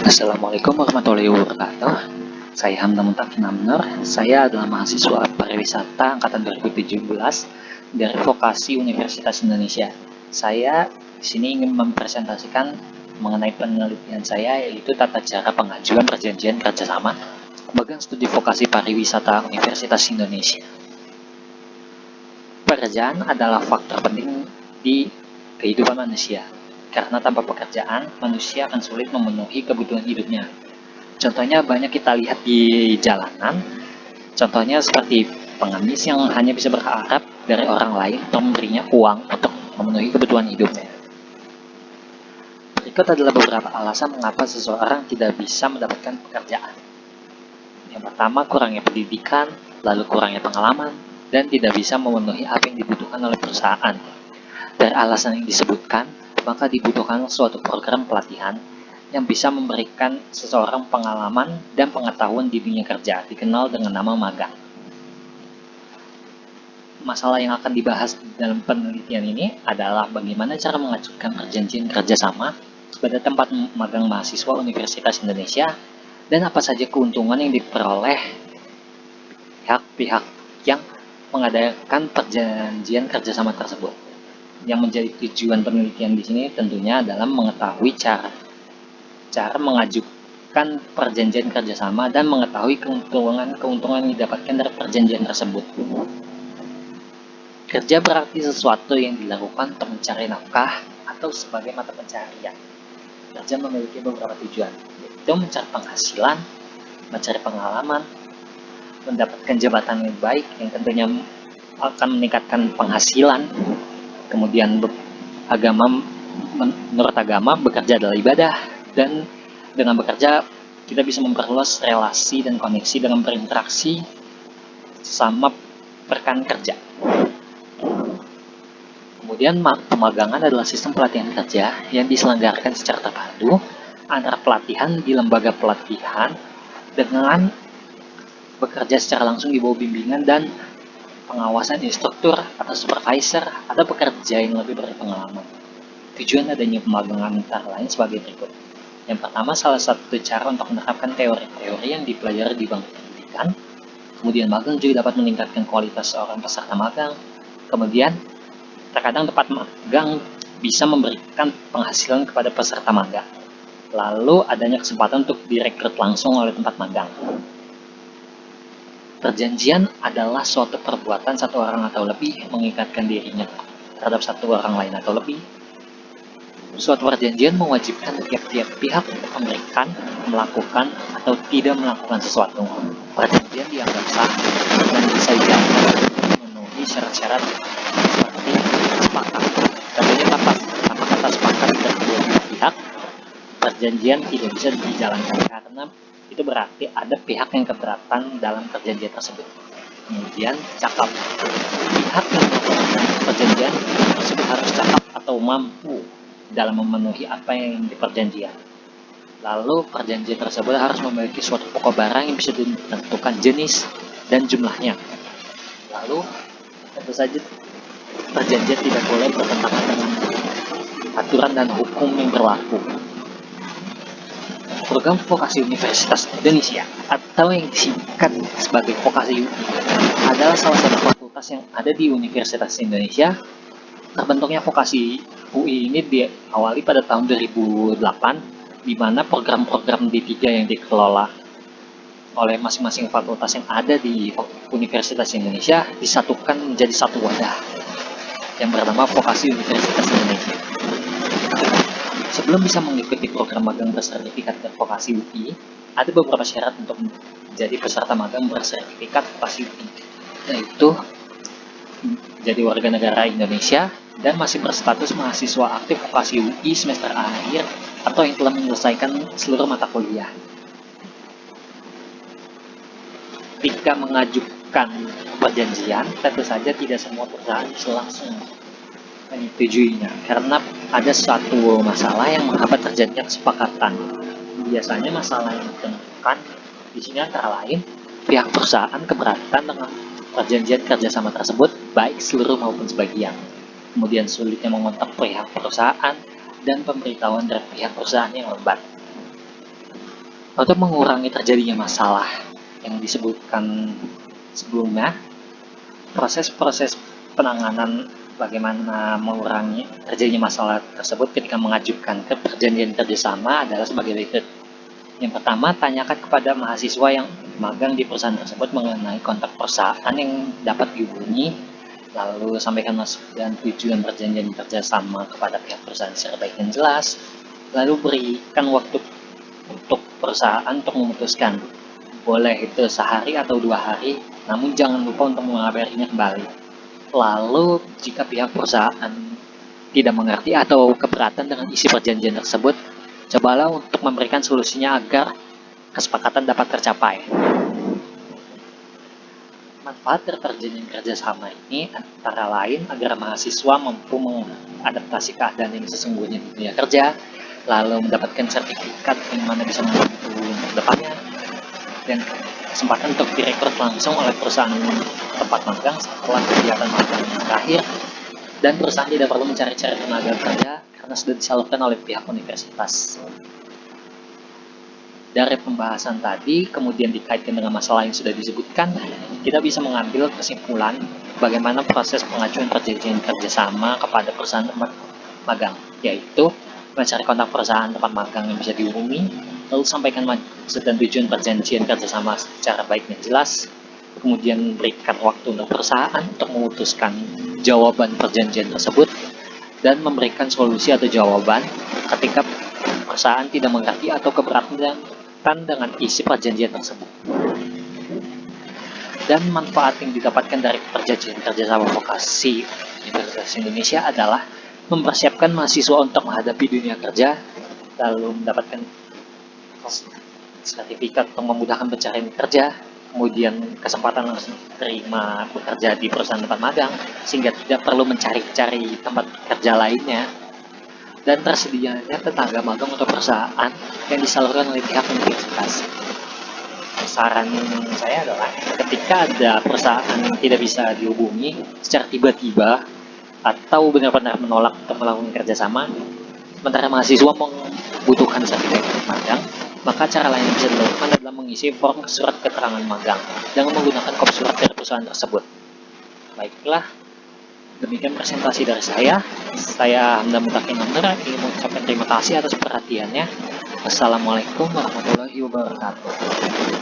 Assalamualaikum warahmatullahi wabarakatuh. Saya Hamdan Mutakin Amnur. Saya adalah mahasiswa pariwisata angkatan 2017 dari Vokasi Universitas Indonesia. Saya di sini ingin mempresentasikan mengenai penelitian saya, yaitu tata cara pengajuan perjanjian kerjasama bagian studi vokasi pariwisata Universitas Indonesia. Pekerjaan adalah faktor penting di kehidupan manusia. Karena tanpa pekerjaan, manusia akan sulit memenuhi kebutuhan hidupnya. Contohnya banyak kita lihat di jalanan, contohnya seperti pengemis yang hanya bisa berharap dari orang lain untuk memberinya uang untuk memenuhi kebutuhan hidupnya. Berikut adalah beberapa alasan mengapa seseorang tidak bisa mendapatkan pekerjaan. Yang pertama, kurangnya pendidikan, lalu kurangnya pengalaman, dan tidak bisa memenuhi apa yang dibutuhkan oleh perusahaan. Dari alasan yang disebutkan, maka dibutuhkan suatu program pelatihan yang bisa memberikan seseorang pengalaman dan pengetahuan di dunia kerja, dikenal dengan nama magang. Masalah yang akan dibahas dalam penelitian ini adalah bagaimana cara mengajukan perjanjian kerjasama pada tempat magang mahasiswa Universitas Indonesia dan apa saja keuntungan yang diperoleh pihak-pihak yang mengadakan perjanjian kerjasama tersebut. Yang menjadi tujuan penelitian di sini tentunya adalah mengetahui cara mengajukan perjanjian kerjasama dan mengetahui keuntungan yang didapatkan dari perjanjian tersebut. Kerja berarti sesuatu yang dilakukan untuk mencari nafkah atau sebagai mata pencaharian. Kerja memiliki beberapa tujuan, yaitu mencari penghasilan, mencari pengalaman, mendapatkan jabatan yang baik yang tentunya akan meningkatkan penghasilan. Kemudian menurut agama bekerja adalah ibadah, dan dengan bekerja kita bisa memperluas relasi dan koneksi dengan berinteraksi sama rekan kerja. Kemudian pemagangan adalah sistem pelatihan kerja yang diselenggarakan secara terpadu antara pelatihan di lembaga pelatihan dengan bekerja secara langsung di bawah bimbingan dan pengawasan instruktur atau supervisor atau pekerja yang lebih berpengalaman. Tujuan adanya pemagangan antara lain sebagai berikut. Yang pertama, salah satu cara untuk menerapkan teori-teori yang dipelajari di bangku pendidikan. Kemudian magang juga dapat meningkatkan kualitas seorang peserta magang. Kemudian terkadang tempat magang bisa memberikan penghasilan kepada peserta magang. Lalu adanya kesempatan untuk direkrut langsung oleh tempat magang. Perjanjian adalah suatu perbuatan satu orang atau lebih mengikatkan dirinya terhadap satu orang lain atau lebih. Suatu perjanjian mewajibkan tiap-tiap pihak untuk memberikan, melakukan, atau tidak melakukan sesuatu. Perjanjian dianggap sah dan bisa dijalankan memenuhi syarat-syarat seperti sepakat. Tentunya tanpa kata sepakat dari kedua pihak, perjanjian tidak bisa dijalankan karena itu berarti ada pihak yang keberatan dalam perjanjian tersebut. Kemudian cakap, pihak yang melakukan perjanjian tersebut harus cakap atau mampu dalam memenuhi apa yang diperjanjian. Lalu perjanjian tersebut harus memiliki suatu pokok barang yang bisa ditentukan jenis dan jumlahnya. Lalu tentu saja perjanjian tidak boleh bertentangan dengan aturan dan hukum yang berlaku. Program Vokasi Universitas Indonesia atau yang disingkat sebagai Vokasi UI adalah salah satu fakultas yang ada di Universitas Indonesia. Terbentuknya Vokasi UI ini diawali pada tahun 2008, di mana program-program D3 yang dikelola oleh masing-masing fakultas yang ada di Universitas Indonesia disatukan menjadi satu wadah yang bernama Vokasi Universitas Indonesia. Sebelum bisa mengikuti program magang bersertifikat Vokasi UI, ada beberapa syarat untuk menjadi peserta magang bersertifikat Vokasi UI, yaitu jadi warga negara Indonesia dan masih berstatus mahasiswa aktif Vokasi UI semester akhir atau yang telah menyelesaikan seluruh mata kuliah. Ketika mengajukan perjanjian, tentu saja tidak semua perusahaan bisa langsung menyetujuinya karena ada suatu masalah yang menghambat terjadinya kesepakatan. Biasanya masalah yang ditemukan di sini antara lain pihak perusahaan keberatan dengan perjanjian kerjasama tersebut, baik seluruh maupun sebagian. Kemudian sulitnya mengontak pihak perusahaan dan pemberitahuan dari pihak perusahaan yang lambat. Untuk mengurangi terjadinya masalah yang disebutkan sebelumnya, proses-proses penanganan bagaimana mengurangi terjadinya masalah tersebut ketika mengajukan ke perjanjian kerjasama adalah sebagai berikut. Yang pertama, tanyakan kepada mahasiswa yang magang di perusahaan tersebut mengenai kontak perusahaan yang dapat dihubungi, lalu sampaikan maksud dan tujuan perjanjian kerjasama kepada pihak perusahaan secara baik dan jelas, lalu berikan waktu untuk perusahaan untuk memutuskan. Boleh itu sehari atau 2 hari, namun jangan lupa untuk mengabarinya kembali. Lalu, jika pihak perusahaan tidak mengerti atau keberatan dengan isi perjanjian tersebut, cobalah untuk memberikan solusinya agar kesepakatan dapat tercapai. Manfaat dari perjanjian kerjasama ini antara lain agar mahasiswa mampu mengadaptasi keadaan yang sesungguhnya di dunia kerja, lalu mendapatkan sertifikat yang mana bisa membantu untuk depannya, dan kesempatan untuk direkrut langsung oleh perusahaan tempat magang setelah kegiatan magang yang berakhir, dan perusahaan tidak perlu mencari-cari tenaga kerja karena sudah disalurkan oleh pihak universitas. Dari pembahasan tadi, kemudian dikaitkan dengan masalah yang sudah disebutkan, kita bisa mengambil kesimpulan bagaimana proses pengajuan perjanjian kerjasama kepada perusahaan tempat magang, yaitu mencari kontak perusahaan tempat magang yang bisa dihubungi, lalu sampaikan maksud dan tujuan perjanjian kerjasama secara baik dan jelas, kemudian berikan waktu untuk perusahaan untuk memutuskan jawaban perjanjian tersebut, dan memberikan solusi atau jawaban ketika perusahaan tidak mengerti atau keberatan dengan isi perjanjian tersebut. Dan manfaat yang didapatkan dari perjanjian kerjasama vokasi Universitas Indonesia adalah mempersiapkan mahasiswa untuk menghadapi dunia kerja, lalu mendapatkan sertifikat untuk memudahkan pencarian kerja, kemudian kesempatan langsung terima bekerja di perusahaan tempat magang, sehingga tidak perlu mencari-cari tempat kerja lainnya, dan tersedianya tenaga magang untuk perusahaan yang disalurkan oleh pihak universitas. Saran saya adalah ketika ada perusahaan yang tidak bisa dihubungi secara tiba-tiba atau benar-benar menolak untuk melakukan kerjasama, sementara mahasiswa membutuhkan sertifikat magang, maka cara lain yang bisa dilakukan adalah mengisi form surat keterangan magang dengan menggunakan kopi surat dari perusahaan tersebut. Baiklah, demikian presentasi dari saya. Saya Hamdan Mutakin Namnur ingin mengucapkan terima kasih atas perhatiannya. Wassalamualaikum warahmatullahi wabarakatuh.